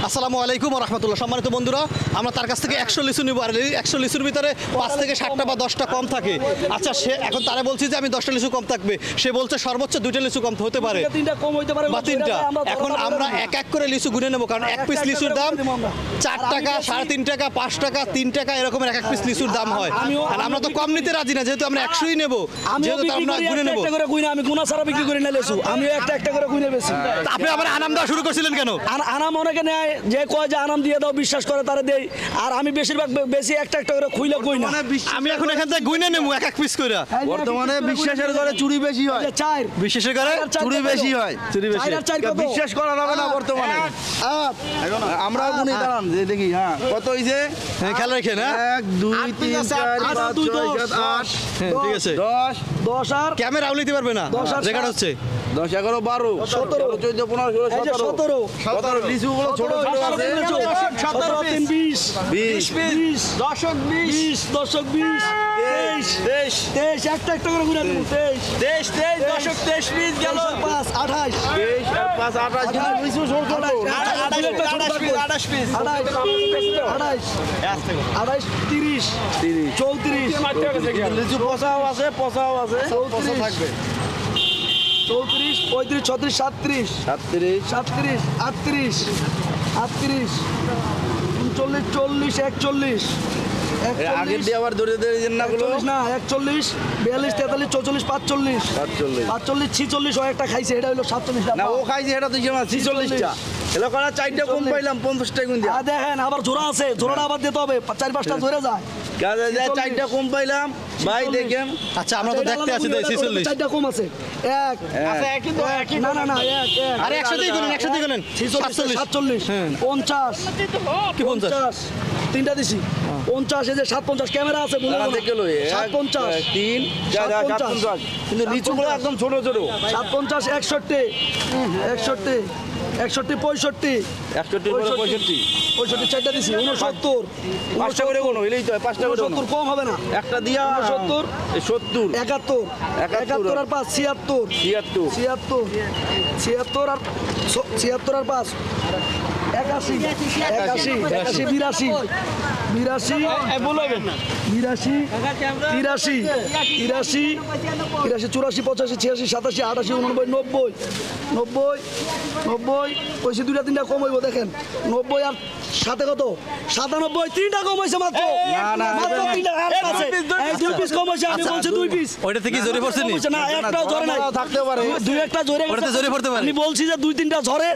আসসালামু আলাইকুম ওয়া রাহমাতুল্লাহ। সম্মানিত বন্ধুরা, আমরা তার কাছ থেকে 100 লিচু নিব, আর 100 লিচুর ভিতরে 5 থেকে 7টা বা 10টা কম থাকে। আচ্ছা, সে এখন তারা বলছে যে আমি 10টা লিচু কম থাকবে, সে বলছে সর্বোচ্চ 2টা লিচু কম হতে পারে, 3টা কম হইতে পারে বা 3টা। এখন আমরা এক এক করে লিচু গুনে নেব, কারণ এক পিস লিচুর দাম 4 টাকা, 3.5 টাকা, 5 টাকা, 3 টাকা, এরকমের এক এক পিস লিচুর দাম হয়। আর আমরা তো কম নিতে রাজি না, যেহেতু আমরা 100ই নেব, যেহেতু আমরা গুনে নেব। আমি গুনা ছাড়া বিক্রি করে না লিচু, আমিও একটা করে গুনে বেশি। আপনি আবার আনাম দেওয়া শুরু করেছিলেন কেন? আনাম অনেকে নেয়, যে কয় যে আনাম দিয়ে দাও, বিশ্বাস করে তারা দেই। আর আমি বেশিরভাগ বেশি একটা করে খুইলে কই না। আমি এখন এখান থেকে গুনে নেব এক এক পিস করে। বর্তমানে বিশ্বাসের করে চুরি বেশি হয়, বিশেষের করে চুরি বেশি হয়, চুরি বেশি। বিশ্বাস করা যাবে না বর্তমানে। আমরা গুনি দাঁড়ান যে দেখি। হ্যাঁ, কত হইছে? খেয়াল রাখেন। 1 2 3 4 5 6 7 8। ঠিক আছে। 10 আর ক্যামেরা আউলিতে পারবে না, রেকর্ড হচ্ছে। 10 11 12 17 14 15 16 17 লিচু গুলো ছোট ছোট আছে। 17 3 20 20 দশক 20 দশক 20 23 একটা করে গুনে দেব। 23 দশক 23 20 গেল 5 28 23 আর 5 28 কিন্তু লিচু ছোট ছোট। 28 পিস 28 30 34 লিচু পচাও আছে, পচাও আছে, পচা থাকবে। 34 35 36 37 37 37 38 38 39 40 41 আগের দিয়ে আবার ধরে ধরে দেন না গুলো। 41 না 41 42 43 44 45 45 46 ও একটা খাইছে, এটা হলো 47 না, ও খাইছে এটা তুই আমার 46টা এলো করা। 4টা কম পাইলাম, 50 টাকা গুণ দিয়া। দেখেন আবার জোড়া আছে, জোড়াটা আবার দিতে হবে, 4-5টা ধরে যায়। কাজে যায় 4টা কম পাইলাম ভাই, দেখেন। আচ্ছা, আমরা তো দেখতে আছি 46। 4টা কম আছে, এক আছে, একই তো, একই না এক আরে 100 গুনেন, 100 গুনেন। 47 50 কি 50? তিনটা দিছি 50, এই যে 57 ক্যামেরা আছে, বলে না দেখে লই 57 3 4 57 কিন্তু লিচুগুলো একদম ছোট ছোট। 57 61 61 61 65 65 চারটা দিছি 69 5টা করে কোন হইলেই তো 5টা করে 70 কম হবে না, একটা দিয়া 70 70 71 71 আর 5 76 76 76 আর 76 আর 5 81 81 82 82 82 83 84 85 86 87 88 89 90 ওইসে 2-3টা কম হইব। দেখেন 90 আর সাথে কত 97, 3টা কম হইছে মাত্র। না মাত্র 3টা আছে, এই 2 পিস কম হইছে। আমি বলছি 2 পিস, ওইটা থেকে জোরে পড়ছে নি? না একটাও ঝরে নাই, থাকতে পারে, 2-1টা ঝরে, ওটাতে জোরে পড়তে পারে। আমি বলছি যে 2-3টা ঝরে,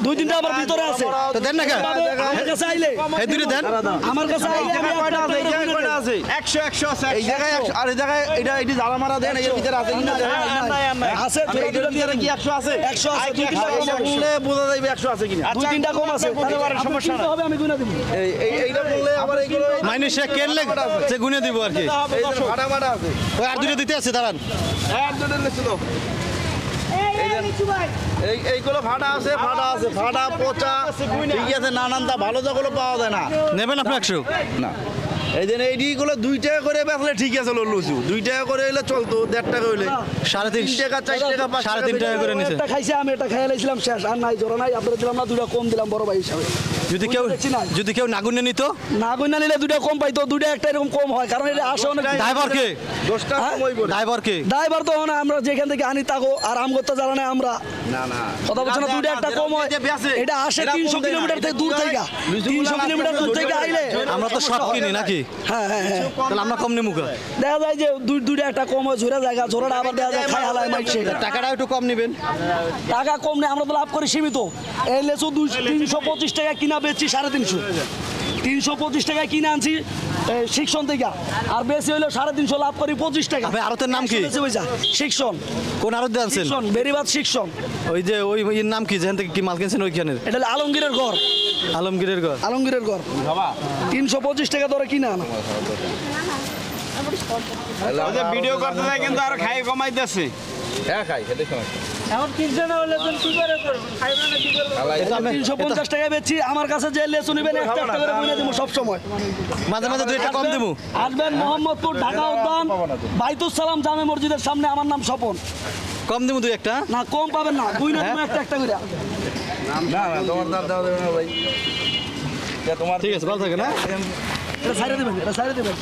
2-3টা আবার ভিতরে আছে। তো দেন না, আমার কাছে আইলে এই দুটো দেন। আমার কাছে আইলে আমি কয়টা আছে? এই জায়গায় কয়টা আছে? 100 আছে। এই জায়গায় 100, আর এই জায়গায় এটা জ্বালা মারা দেন, এর ভিতরে আছে কিনা দেখেন। আছে, এটার ভিতরে কি 100 আছে? 100 আছে, 2-3টা কম এটা আছে, বললে বোঝা যাবে 100 আছে কিনা। 2-3টা কম আছে, সমস্যা না হবে, আমি গুনে দেব। এইটা বললে আবার এইগুলো মাইনে সে কেনলে সে গুনে দিব আর কি। এই যে ফাটা ফাটা আছে। ওই আর দুটো দিতে আছে, দাঁড়ান। একজনের লিচু দাও। এইগুলো ফাটা আছে, ফাটা পচা, ঠিক আছে, নানান দা ভালো দাগুলো পাওয়া যায় না। নেবেন আপনি 100? না, এই যে এইগুলো 2 টাকা করে বেচলে ঠিক আছে, লুচু 2 টাকা করে হইলে চলতো, 1.5 টাকা হইলে 3.5 টাকা, 4 টাকা, 5 টাকা, 3.5 টাকা করে নিছে। একটা খাইছে, আমি এটা খাইয়া লাইছিলাম, শেষ আর নাই, জোড়া নাই, আপনাদের দিলাম না, 2টা কম দিলাম বড় ভাই হিসাবে। যদি কেউ না গুনে নিত, না গুনা নিলে 2টা কম পাইতো, 2টা একটা এরকম কম হয়, কারণ এটা আসে অনেক। ড্রাইভার কে? 10 টাকা কম হইব। ড্রাইভার তো না, আমরা যেখান থেকে আনি তাকো, আর আম করতে জানা না আমরা। না কথা বলছো না, 2টা একটা কম হয়, এটা আসে 300 কিলোমিটার থেকে দূর থেকে, 300 কিলোমিটার দূর থেকে আইলে। আমরা তো সব কিনি নাকি? হ্যাঁ, তাহলে আমরা কম নেবো। দেখা যায় যে 2টা একটা কম হয়, ঝরে জায়গা, ঝোরাটা আবার দেখা যায় খাই হালায় মাইছে। টাকাটা একটু কম নেবেন। টাকা কম নেই, আমরা তো লাভ করি সীমিত। এই লেচু 325 টাকা কিনা বেচছি 350, 325 টাকায় কিনে আনছি শিক্ষণ থেকে, আর বেশি হইলো 350, লাভ করি 25 টাকা। আরতের নাম কি? শিক্ষণ। কোন আরত আনছেন? বেরিবাদ শিক্ষণ। ওই যে ওই নাম কি, যেখান থেকে কি মাল কিনছেন ওইখানে? এটা হলো আলমগীরের ঘর। আলমগীরের ঘর। 325 টাকা ধরে কিনা আনা। ভিডিও করতে যায় কিন্তু আর খাই কমাইতেছে। হ্যাঁ খাই খেতে সমস্যা এখন কিনছে না হলে কি করে করবো খাইবে না কি করবো এটা আমি- 350 টাকা বেচছি আমার কাছে যে লেচু নেবেন একটা একটা করে বলে দিব সব সময় মাঝে মাঝে 2 টাকা কম দেবো। আসবেন মোহাম্মদপুর ঢাকা উদ্যান বাইতুল সালাম জামে মসজিদের সামনে, আমার নাম স্বপন। কম দেবো 2 একটা। না কম পাবেন না, দুই না হ্যাঁ? তুমি একটা একটা করে। না না তোমার দাম দেওয়া যাবে না ভাই তোমার ঠিক আছে, ভালো থাকে না। এটা সাইডে দেবেন, এটা সাইডে দেবেন।